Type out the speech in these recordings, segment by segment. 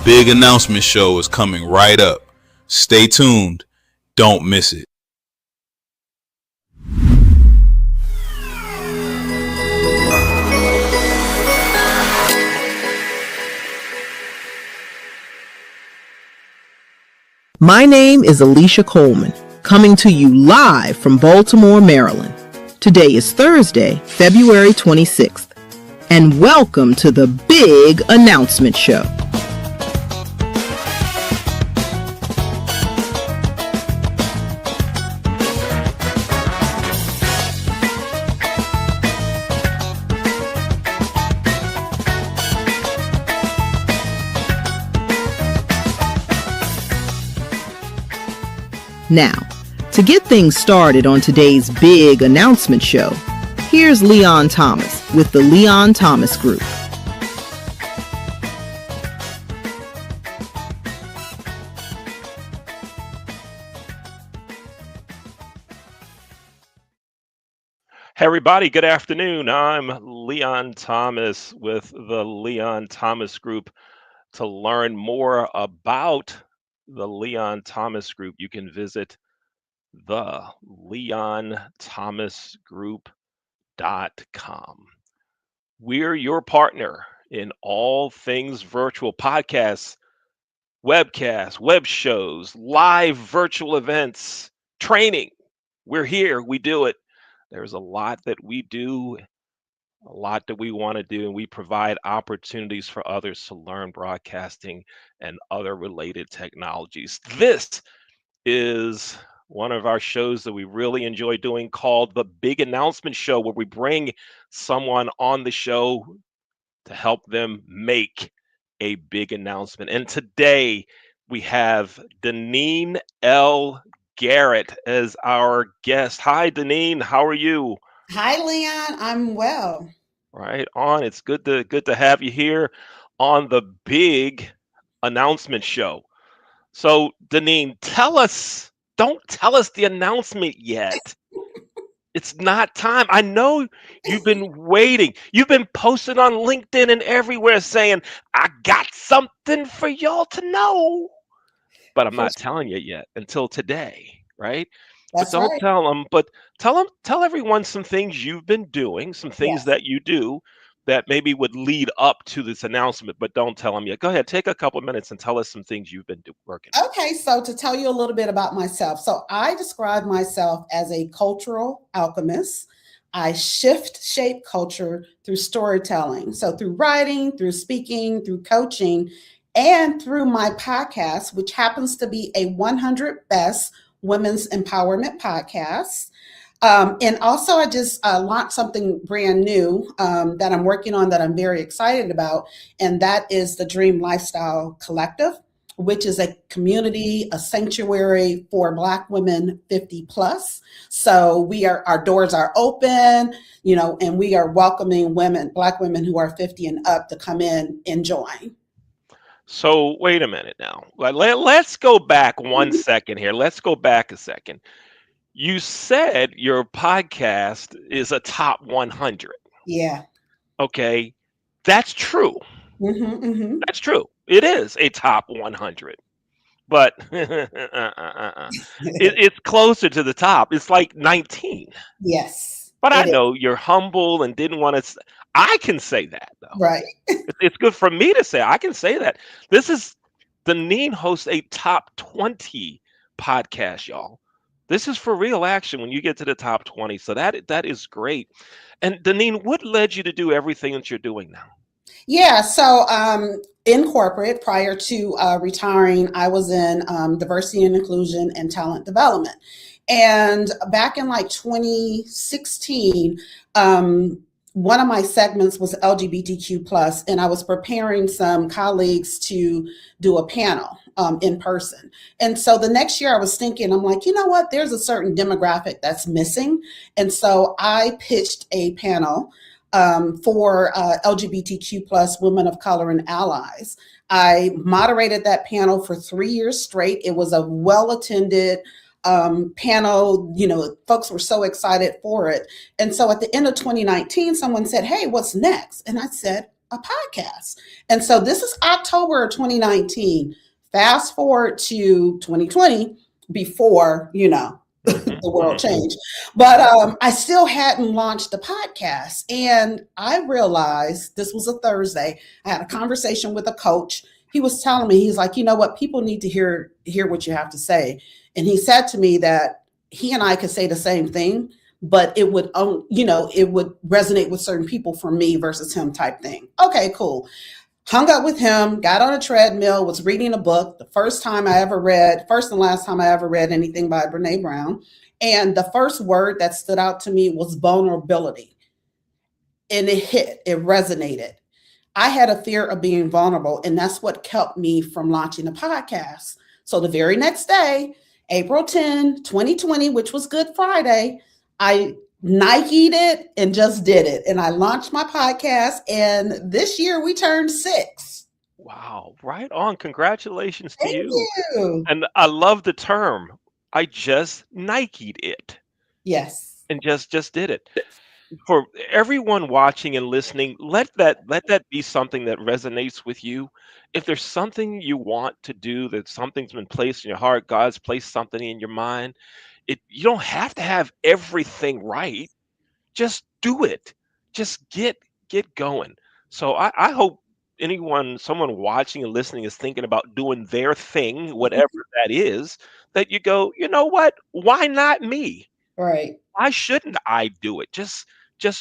big announcement show is coming right up. Stay tuned. Don't miss it. My name is Alicia Coleman, coming to you live from Baltimore, Maryland. Today is Thursday, February 26th, and welcome to the Big Announcement Show. Now, to get things started on today's Big Announcement Show, here's Leon Thomas with the Leon Thomas Group. Hey everybody, good afternoon. I'm Leon Thomas with the Leon Thomas Group. To learn more about the Leon Thomas Group, you can visit the leonthomasgroup.com. We're your partner in all things virtual podcasts, webcasts, web shows, live virtual events, training. We're here, we do it. There's a lot that we do, a lot that we want to do, and we provide opportunities for others to learn broadcasting and other related technologies. This is one of our shows that we really enjoy doing called The Big Announcement Show, where we bring someone on the show to help them make a big announcement. And today we have Deneen L. Garrett as our guest. Hi, Deneen. How are you? Hi, Leon. I'm well. Right on. It's good to have you here on the Big Announcement Show. So, Deneen, don't tell us the announcement yet. It's not time. I know you've been waiting. You've been posting on LinkedIn and everywhere saying, I got something for y'all to know. But I'm not telling you yet until today, right? That's But don't right. tell them, but tell everyone some things you've been doing, some things Yes. that you do that maybe would lead up to this announcement, but don't tell them yet. Go ahead, take a couple minutes and tell us some things you've been working on. Okay, so to tell you a little bit about myself. So I describe myself as a cultural alchemist. I shape culture through storytelling. So through writing, through speaking, through coaching, and through my podcast, which happens to be a 100 Best Women's Empowerment Podcast. And also, I just launched something brand new that I'm working on that I'm very excited about. And that is the Dream Lifestyle Collective, which is a community, a sanctuary for Black women 50 plus. So our doors are open, and we are welcoming Black women who are 50 and up to come in and join. So wait a minute now. Let's go back one second here. Let's go back a second. You said your podcast is a top 100. Yeah. Okay. That's true. Mm-hmm, mm-hmm. That's true. It is a top 100. But it's closer to the top. It's like 19. Yes. But I know you're humble and didn't want to. I can say that, though. Right. It's good for me to say. I can say that. Deneen hosts a top 20 podcast, y'all. This is for real action when you get to the top 20. So that is great. And Deneen, what led you to do everything that you're doing now? Yeah, so in corporate, prior to retiring, I was in diversity and inclusion and talent development. And back in like 2016, one of my segments was LGBTQ plus, and I was preparing some colleagues to do a panel in person. And so the next year I was thinking, I'm like, you know what, there's a certain demographic that's missing. And so I pitched a panel for LGBTQ plus women of color and allies. I moderated that panel for 3 years straight. It was a well-attended panel. Folks were so excited for it. And so at the end of 2019, someone said, hey, what's next? And I said, a podcast. And so this is October 2019. Fast forward to 2020 before, the world changed. But I still hadn't launched the podcast. And I realized this was a Thursday. I had a conversation with a coach. He was telling me, he's like, you know what, people need to hear what you have to say. And he said to me that he and I could say the same thing, but it would, it would resonate with certain people for me versus him type thing. Okay, cool. Hung up with him, got on a treadmill, was reading a book. The first and last time I ever read anything by Brene Brown. And the first word that stood out to me was vulnerability. And it resonated. I had a fear of being vulnerable, and that's what kept me from launching a podcast. So the very next day, April 10, 2020, which was Good Friday, I Nike'd it and just did it. And I launched my podcast, and this year we turned 6. Wow, right on. Congratulations to Thank you. you. And I love the term. I just Nike'd it Yes. and just did it. For everyone watching and listening, let that be something that resonates with you. If there's something you want to do, that something's been placed in your heart, God's placed something in your mind, you don't have to have everything right. Just do it. Just get going. So I hope someone watching and listening is thinking about doing their thing, whatever that is, that you go, you know what? Why not me? Right. Why shouldn't I do it? Just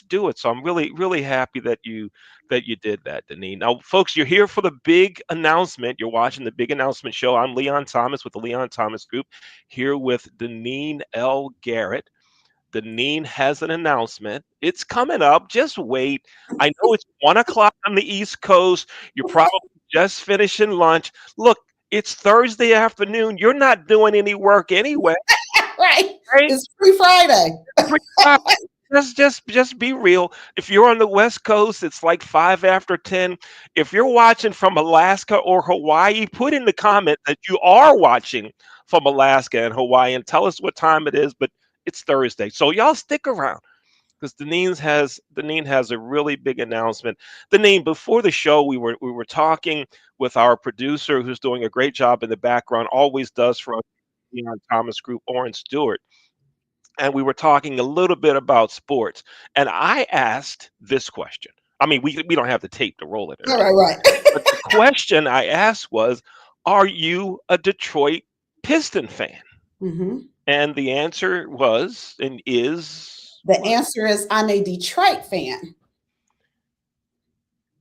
do it. So I'm really, really happy that you did that, Deneen. Now, folks, you're here for the big announcement. You're watching the big announcement show. I'm Leon Thomas with the Leon Thomas Group, here with Deneen L. Garrett. Deneen has an announcement. It's coming up. Just wait. I know it's 1:00 on the East Coast. You're probably just finishing lunch. Look, it's Thursday afternoon. You're not doing any work anyway. Right. Right? It's Free Friday. Just be real. If you're on the West Coast, it's like 5 after 10. If you're watching from Alaska or Hawaii, put in the comment that you are watching from Alaska and Hawaii and tell us what time it is, but it's Thursday. So y'all stick around because Deneen has a really big announcement. Deneen, before the show, we were talking with our producer who's doing a great job in the background, always does for us, Leon Thomas Group, Oren Stewart. And we were talking a little bit about sports. And I asked this question. I mean, we don't have the tape to roll it. Right. But the question I asked was, are you a Detroit Piston fan? Mm-hmm. And the answer was and is? The answer is I'm a Detroit fan.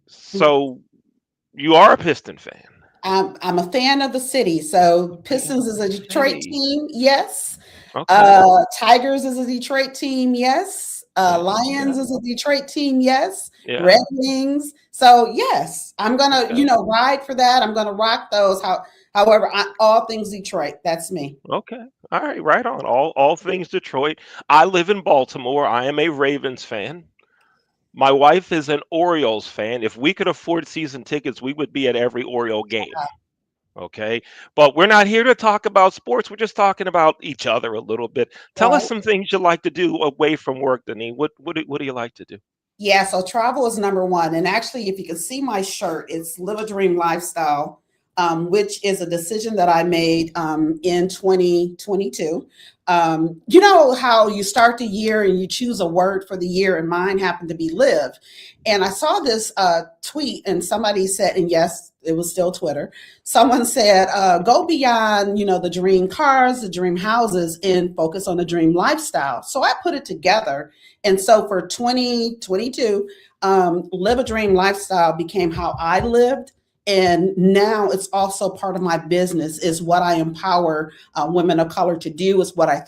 So you are a Piston fan. I'm a fan of the city. So Pistons is a Detroit team, yes. Okay. Tigers is a Detroit team, yes. Lions is a Detroit team, yes. Yeah. Red Wings. So yes, I'm gonna, ride for that. I'm gonna rock those. However, all things Detroit. That's me. Okay. All right. Right on. All things Detroit. I live in Baltimore. I am a Ravens fan. My wife is an Orioles fan. If we could afford season tickets, we would be at every Oriole game. Okay. But we're not here to talk about sports. We're just talking about each other a little bit. Tell us some things you like to do away from work, Deneen. What do you like to do? Yeah, so travel is number one. And actually, if you can see my shirt, it's Live a Dream Lifestyle, which is a decision that I made in 2022. You know how you start the year and you choose a word for the year, and mine happened to be live. And I saw this tweet, and somebody said, and yes, it was still Twitter. Someone said, go beyond, the dream cars, the dream houses, and focus on the dream lifestyle. So I put it together. And so for 2022, Live a Dream Lifestyle became how I lived. And now it's also part of my business, is what I empower women of color to do, is what I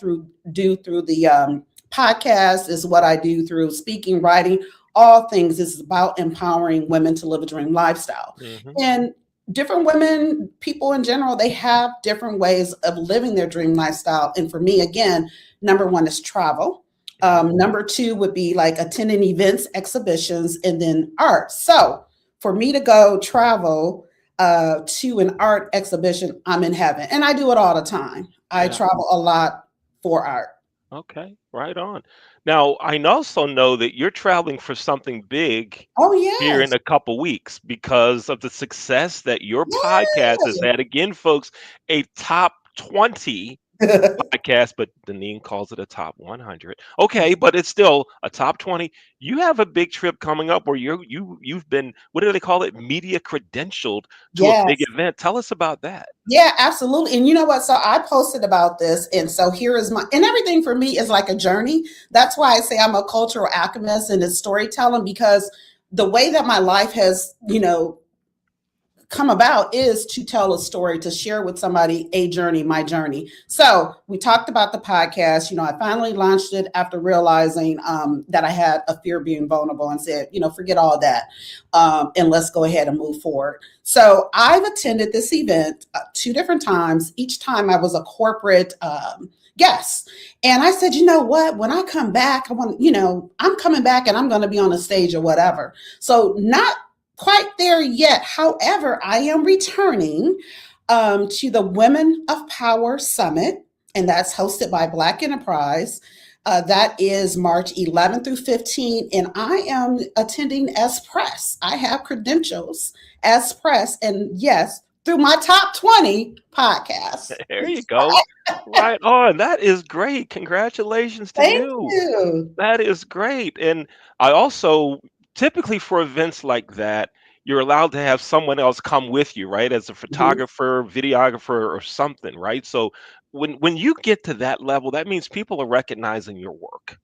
do through the podcast, is what I do through speaking, writing, all things. Is about empowering women to live a dream lifestyle. Mm-hmm. And different women, people in general, they have different ways of living their dream lifestyle. And for me, again, number one is travel. Number two would be like attending events, exhibitions, and then art. So for me to go travel to an art exhibition, I'm in heaven. And I do it all the time. I travel a lot for art. Okay, right on. Now, I also know that you're traveling for something big Oh, here in yes. a couple weeks because of the success that your podcast has Yeah. had. Again, folks, a top 20 podcast, but Deneen calls it a top 100. Okay, but it's still a top 20. You have a big trip coming up where you've been, what do they call it? Media credentialed to a big Yes. event. Tell us about that. Yeah, absolutely. And you know what? So I posted about this. And so here is and everything for me is like a journey. That's why I say I'm a cultural alchemist and it's storytelling, because the way that my life has, come about is to tell a story, to share with somebody a journey, my journey. So we talked about the podcast. I finally launched it after realizing that I had a fear of being vulnerable, and said, forget all that, and let's go ahead and move forward. So I've attended this event 2 different times. Each time I was a corporate guest. And I said, you know what, when I come back, I'm coming back and I'm going to be on a stage or whatever. So not quite there yet. However, I am returning to the Women of Power Summit, and that's hosted by Black Enterprise. That is March 11th through 15th, and I am attending as press. I have credentials as press, and yes, through my top 20 podcast. There you go. Right on. That is great. Congratulations to Thank you. you. That is great. And I also typically for events like that, you're allowed to have someone else come with you, right? As a Mhm. photographer, videographer, or something, right? So when you get to that level, that means people are recognizing your work.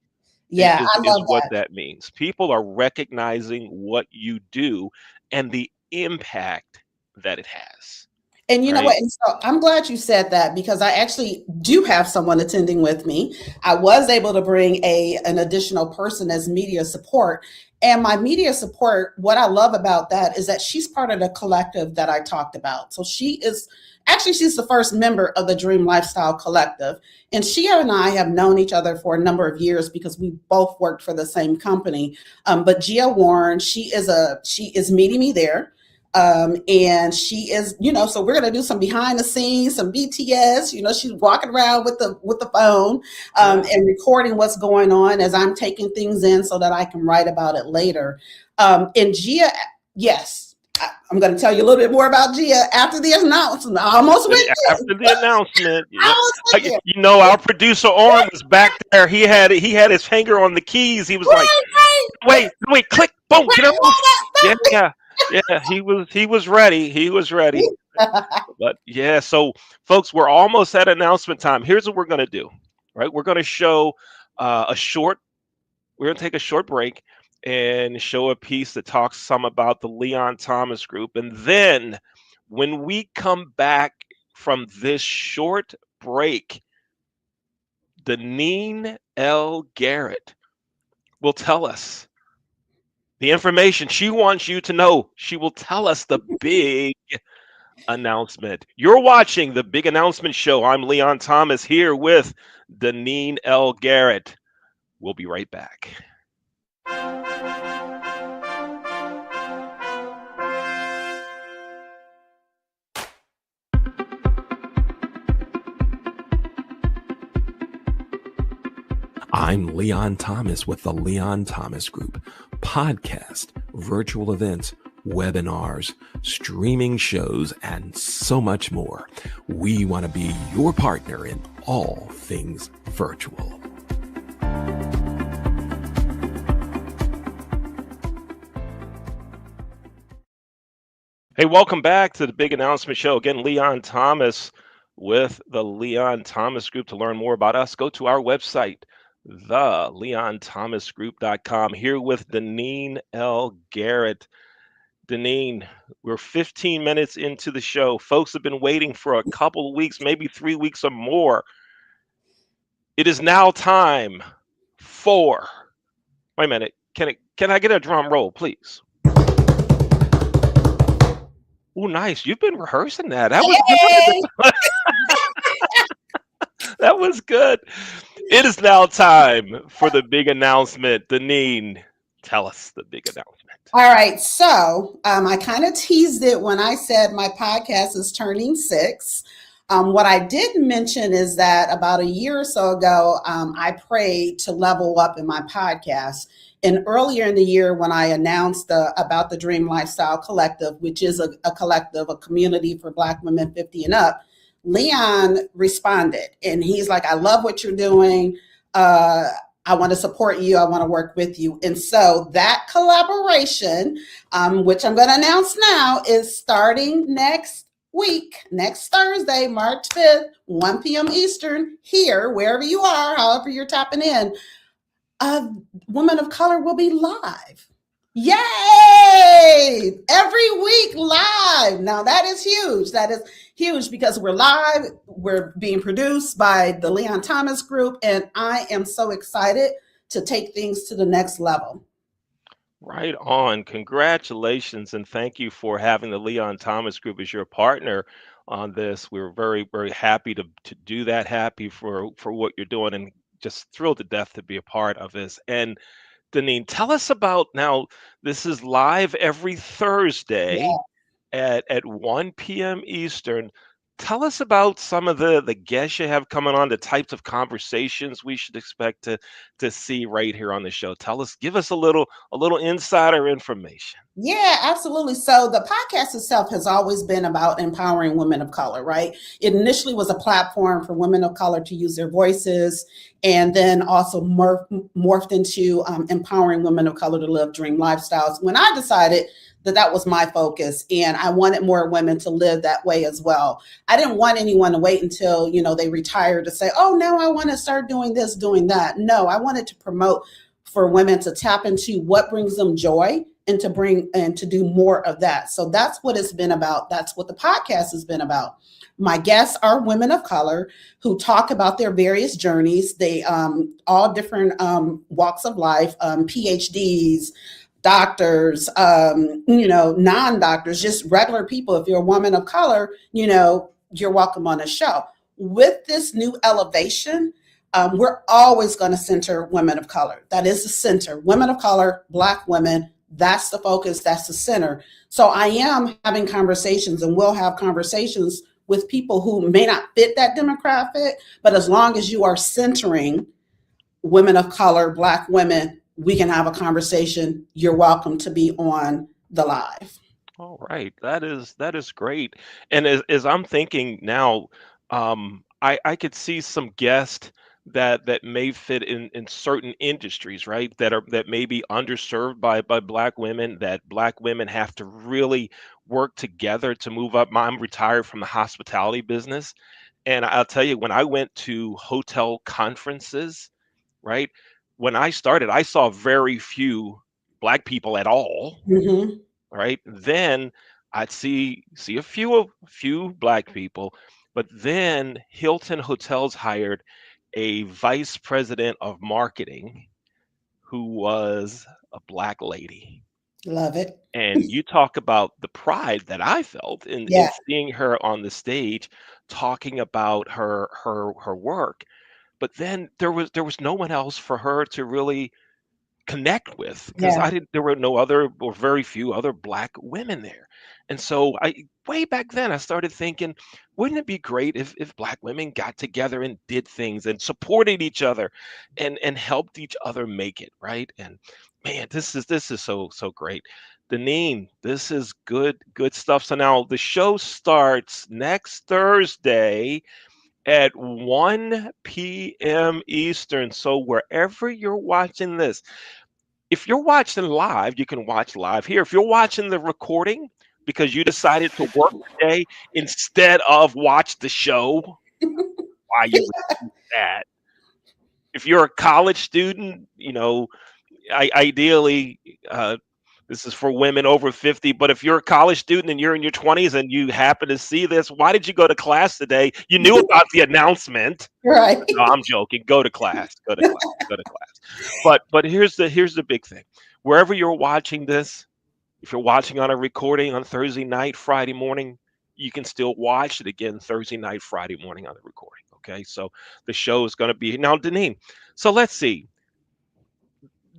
Yeah, I Is love what that. that means. People are recognizing what you do and the impact that it has, And you know right? what? And so I'm glad you said that, because I actually do have someone attending with me. I was able to bring an additional person as media support. And my media support, what I love about that is that she's part of the collective that I talked about. So she's the first member of the Dream Lifestyle Collective. And she and I have known each other for a number of years because we both worked for the same company. But Gia Warren, she is meeting me there. And she is, so we're going to do some behind the scenes, some BTS. She's walking around with the phone, Yeah. and recording what's going on as I'm taking things in so that I can write about it later. And Gia, yes, I'm going to tell you a little bit more about Gia after the announcement. I almost went there. After the announcement, I yeah, almost went there. our producer Orm was back there. He had his finger on the keys. He was like, Right, right, wait, click, boom, get up. right, Yeah, yeah. He was ready. He was ready. right. But yeah, so folks, we're almost at announcement time. Here's what we're gonna do. Right, we're gonna show a short. We're gonna take a short break and show a piece that talks some about the Leon Thomas Group, and then when we come back from this short break, Deneen L. Garrett will tell us the information she wants you to know. She will tell us the big announcement. You're watching the Big Announcement Show. I'm Leon Thomas here with Deneen L. Garrett. We'll be right back. I'm Leon Thomas with the Leon Thomas Group. Podcast, virtual events, webinars, streaming shows, and so much more. We want to be your partner in all things virtual. Hey, welcome back to the Big Announcement Show. Again, Leon Thomas with the Leon Thomas Group. To learn more about us, go to our website, theleonthomasgroup.com. Here with Deneen L. Garrett. Deneen, we're 15 minutes into the show. Folks have been waiting for a couple of weeks, maybe 3 weeks or more. It is now time for. Wait a minute. Can I get a drum roll, please? Oh, nice. You've been rehearsing that. That was Hey! good. That was good. It is now time for the big announcement. Deneen, tell us the big announcement. All right. So I kind of teased it when I said my podcast is turning 6. What I didn't mention is that about a year or so ago, I prayed to level up in my podcast. And earlier in the year, when I announced about the Dream Lifestyle Collective, which is a collective, a community for Black women 50 and up, Leon responded. And he's like, I love what you're doing. I want to support you. I want to work with you. And so that collaboration, which I'm going to announce now, is starting next week, next Thursday, March 5th, 1 p.m. Eastern, here, wherever you are, however you're tapping in, Women of Color will be live. Yay! Every week live. Now that is huge. That is huge because we're live. We're being produced by the Leon Thomas Group, and I am so excited to take things to the next level. Right on. Congratulations, and thank you for having the Leon Thomas Group as your partner on this. We're very, very happy to do that. Happy for what you're doing, and just thrilled to death to be a part of this. And Deneen, tell us about now. This is live every Thursday at 1 p.m. Eastern. Tell us about some of the guests you have coming on, the types of conversations we should expect to see right here on the show. Give us a little insider information. Yeah, absolutely. So the podcast itself has always been about empowering women of color, right? It initially was a platform for women of color to use their voices, and then also morphed into empowering women of color to live dream lifestyles. When I decided that was my focus, and I wanted more women to live that way as well. I didn't want anyone to wait until, they retire to say, oh, now I want to start doing this, doing that. No, I wanted to promote for women to tap into what brings them joy and to do more of that. So that's what it's been about. That's what the podcast has been about. My guests are women of color who talk about their various journeys. They all different walks of life, PhDs, doctors, non-doctors, just regular people. If you're a woman of color, you're welcome on the show. With this new elevation, we're always going to center women of color. That is the center. Women of color, Black women, that's the focus, that's the center. So I am having conversations, and will have conversations with people who may not fit that demographic, but as long as you are centering women of color, Black women, we can have a conversation. You're welcome to be on the live. All right, that is great. And as I'm thinking now, I could see some guests that may fit in certain industries, right? That may be underserved by Black women. That Black women have to really work together to move up. I'm retired from the hospitality business, and I'll tell you, when I went to hotel conferences, right? When I started, I saw very few Black people at all. Mm-hmm. Right? Then I'd see a few Black people, but then Hilton Hotels hired a vice president of marketing who was a Black lady. Love it. And you talk about the pride that I felt in seeing her on the stage talking about her work. But then there was no one else for her to really connect with, because there were no other, or very few other Black women there. And so way back then I started thinking, wouldn't it be great if Black women got together and did things and supported each other and helped each other make it, right? And man, this is so great. Deneen, this is good stuff. So now the show starts next Thursday at 1 p.m. Eastern. So wherever you're watching this, if you're watching live, you can watch live here. If you're watching the recording because you decided to work today instead of watch the show, why you would do that? If you're a college student, ideally, this is for women over 50, but if you're a college student and you're in your 20s and you happen to see this, why did you go to class today? You knew about the announcement. Right. No, I'm joking. Go to class. Go to class. But here's the big thing. Wherever you're watching this, if you're watching on a recording on Thursday night, Friday morning, you can still watch it again Thursday night, Friday morning on the recording. Okay, so the show is going to be now, Deneen. So let's see.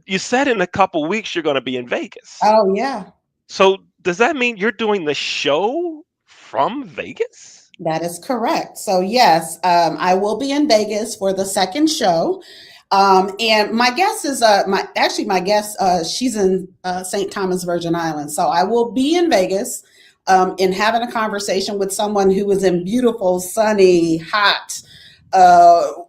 You said in a couple weeks you're going to be in Vegas. Oh, yeah. So does that mean you're doing the show from Vegas? That is correct. So yes, I will be in Vegas for the second show. And my guest is my guest. She's in St. Thomas, Virgin Islands. So I will be in Vegas and having a conversation with someone who is in beautiful, sunny, hot,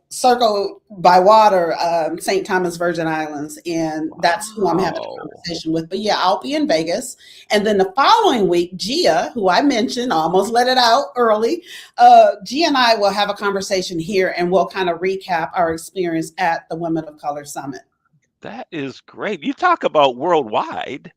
circled by water, St. Thomas, Virgin Islands, and that's who I'm having a conversation with. But yeah, I'll be in Vegas, and then the following week, Gia, who I mentioned, almost let it out early. Gia and I will have a conversation here, and we'll kind of recap our experience at the Women of Color Summit. That is great. You talk about worldwide.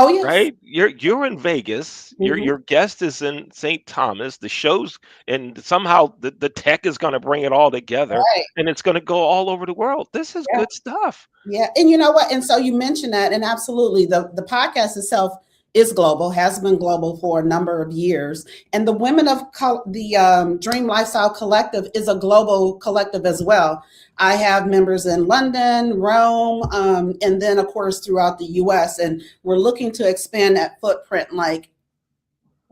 Oh yes. Right? You're in Vegas. Mhm. Your guest is in St. Thomas. The show's and somehow the tech is going to bring it all together, Right. and it's going to go all over the world. This is Yeah. good stuff. Yeah, and you know what? And so you mentioned that, and absolutely, the podcast itself is global, has been global for a number of years, and the the Dream Lifestyle Collective is a global collective as well. I have members in London, Rome, and then of course throughout the U.S. And we're looking to expand that footprint. Like,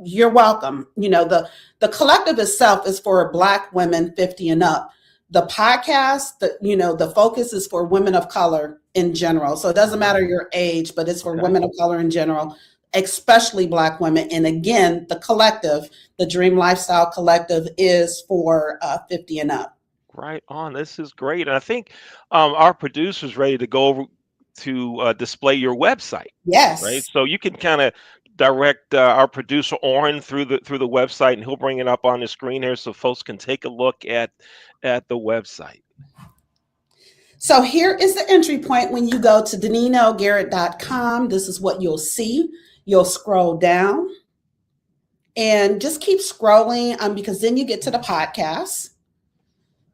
you're welcome. You know, the collective itself is for Black women 50 and up. The podcast, the focus is for women of color in general. So it doesn't matter your age, but it's for Okay. women of color in general, especially Black women. And again, the collective, the Dream Lifestyle Collective, is for 50 and up. Right on. This is great. And I think our producer's ready to go over to display your website. Yes. Right. So you can kind of direct our producer Oren through the website, and he'll bring it up on the screen here so folks can take a look at the website. So here is the entry point when you go to DaninoGarrett.com. This is what you'll see. You'll scroll down and just keep scrolling because then you get to the podcast.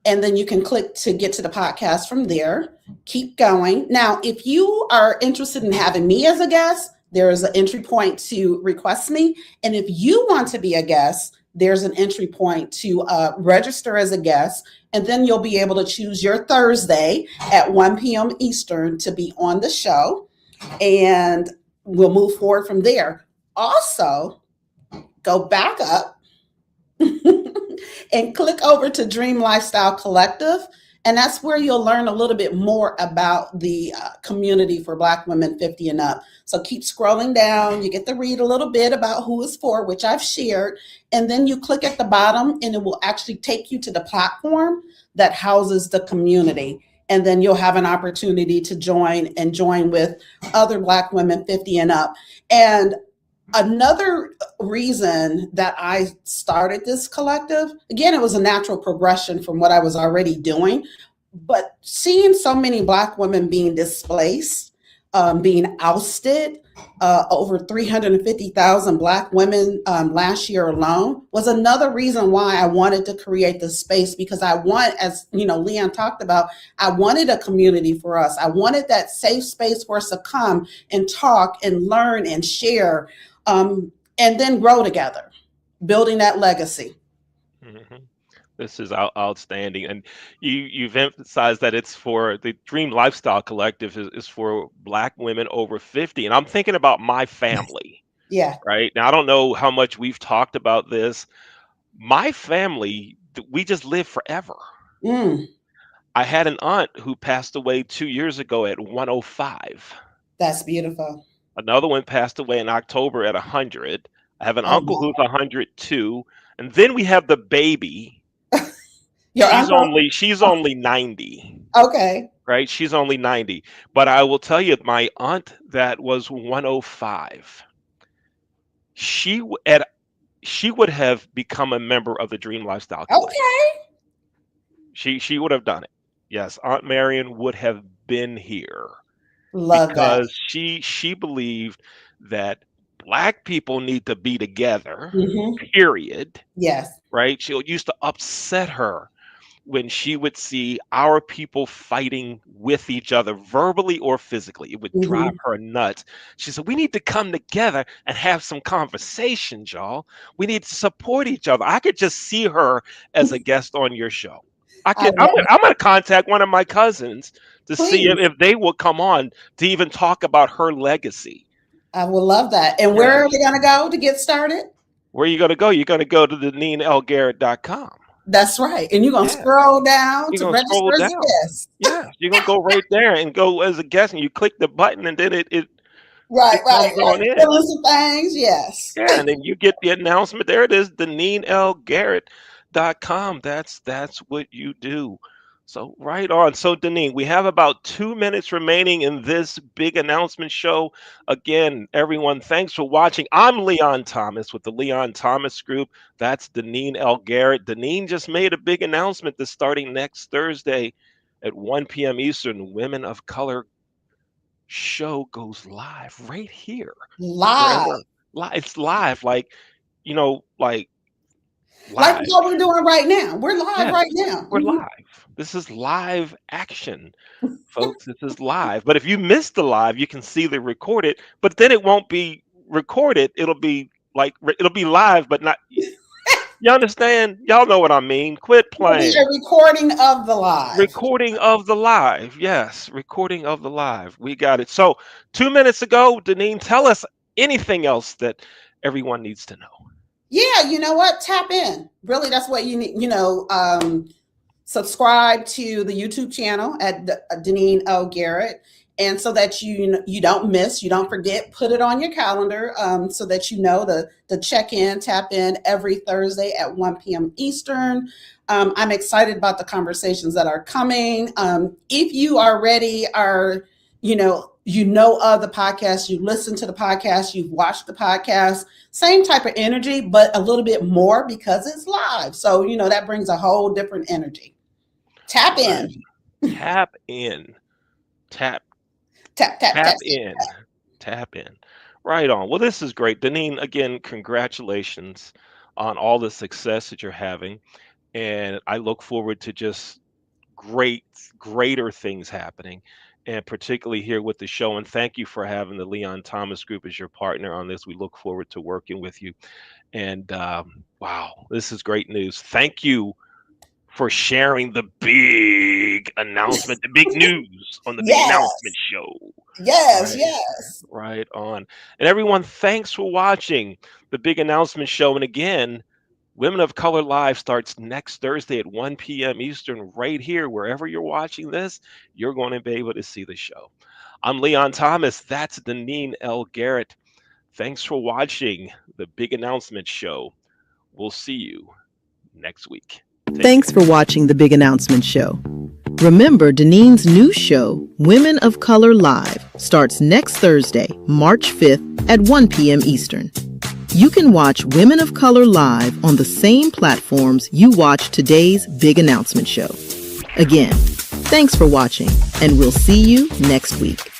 And then you can click to get to the podcast from there. Keep going. Now, if you are interested in having me as a guest, there is an entry point to request me. And if you want to be a guest, there's an entry point to register as a guest. And then you'll be able to choose your Thursday at 1 p.m. Eastern to be on the show. And we'll move forward from there. Also, go back up and click over to Dream Lifestyle Collective. And that's where you'll learn a little bit more about the community for Black women 50 and up. So keep scrolling down. You get to read a little bit about who it's for, which I've shared. And then you click at the bottom and it will actually take you to the platform that houses the community. And then you'll have an opportunity to join with other Black women 50 and up. And another reason that I started this collective, again, it was a natural progression from what I was already doing, but seeing so many Black women being displaced, being ousted, over 350,000 Black women last year alone was another reason why I wanted to create this space, because I want, as Leon talked about, I wanted a community for us. I wanted that safe space for us to come and talk and learn and share. And then grow together, building that legacy. Mm-hmm. This is outstanding. And you've emphasized that it's for the Dream Lifestyle Collective is for Black women over 50. And I'm thinking about my family. Yeah. Right. Now, I don't know how much we've talked about this. My family, we just live forever. Mm. I had an aunt who passed away 2 years ago at 105. That's beautiful. Another one passed away in October at 100. I have an Oh, uncle wow. who's 102. And then we have the baby. Your She's uncle? only 90. Okay. Right? She's only 90. But I will tell you, my aunt that was 105, she would have become a member of the Dream Lifestyle Collective. Okay. She would have done it. Yes, Aunt Marion would have been here. Love because that. she believed that Black people need to be together, Mhm. period. Yes. Right? She used to upset her when she would see our people fighting with each other, verbally or physically. It would drive her nuts. She said, we need to come together and have some conversations, y'all. We need to support each other. I could just see her as a guest on your show. I'm going to contact one of my cousins to see if they will come on to even talk about her legacy. I would love that. And where are they going to go to get started? Where are you going to go? You're going to go to DenineLGarrett.com. That's right. And you're going to Yeah. scroll down You're to gonna register scroll as a down. guest. Yeah, you're going to go right there and go as a guest, and you click the button, and then it Right. comes on in. Fill in some things. Yes. Yeah, and then you get the announcement. There it is, DenineLGarrett.com. That's what you do. So right on. So Denine, we have about 2 minutes remaining in this big announcement show. Again, everyone, thanks for watching. I'm Leon Thomas with the Leon Thomas Group. That's Denine L. Garrett. Denine just made a big announcement that's starting next Thursday at 1 p.m. Eastern. Women of Color show goes live right here. Live. It's live, like live. Like what we're doing right now. We're live right now. We're live. This is live action, folks. This is live. But if you missed the live, you can see the recorded, but then it won't be recorded. It'll be live, but not. You understand? Y'all know what I mean. Quit playing. A recording of the live. Recording of the live. Yes, recording of the live. We got it. So 2 minutes ago, Denine, tell us anything else that everyone needs to know. Yeah, you know what? Tap in. Really, that's what you need. Subscribe to the YouTube channel at Denine L. Garrett, and so that you don't miss, you don't forget, put it on your calendar so that you know the check in, tap in every Thursday at 1 p.m. Eastern. I'm excited about the conversations that are coming. If you already are, of the podcast, you listen to the podcast, you've watched the podcast, same type of energy, but a little bit more because it's live. So, that brings a whole different energy. Tap in. Tap in. Tap in. Tap in. Right on. Well, this is great. Denine, again, congratulations on all the success that you're having. And I look forward to just greater things happening, and particularly here with the show. And thank you for having the Leon Thomas Group as your partner on this. We look forward to working with you. And wow, this is great news. Thank you for sharing the big announcement, the big news on the big announcement show. Yes, right, yes. Right on. And everyone, thanks for watching the big announcement show. And again, Women of Color Live starts next Thursday at 1 p.m. Eastern, right here. Wherever you're watching this, you're going to be able to see the show. I'm Leon Thomas. That's Denine L. Garrett. Thanks for watching the big announcement show. We'll see you next week. Thanks for watching the Big Announcement Show. Remember, Denine's new show, Women of Color Live, starts next Thursday, March 5th at 1 p.m. Eastern. You can watch Women of Color Live on the same platforms you watch today's Big Announcement Show. Again, thanks for watching, and we'll see you next week.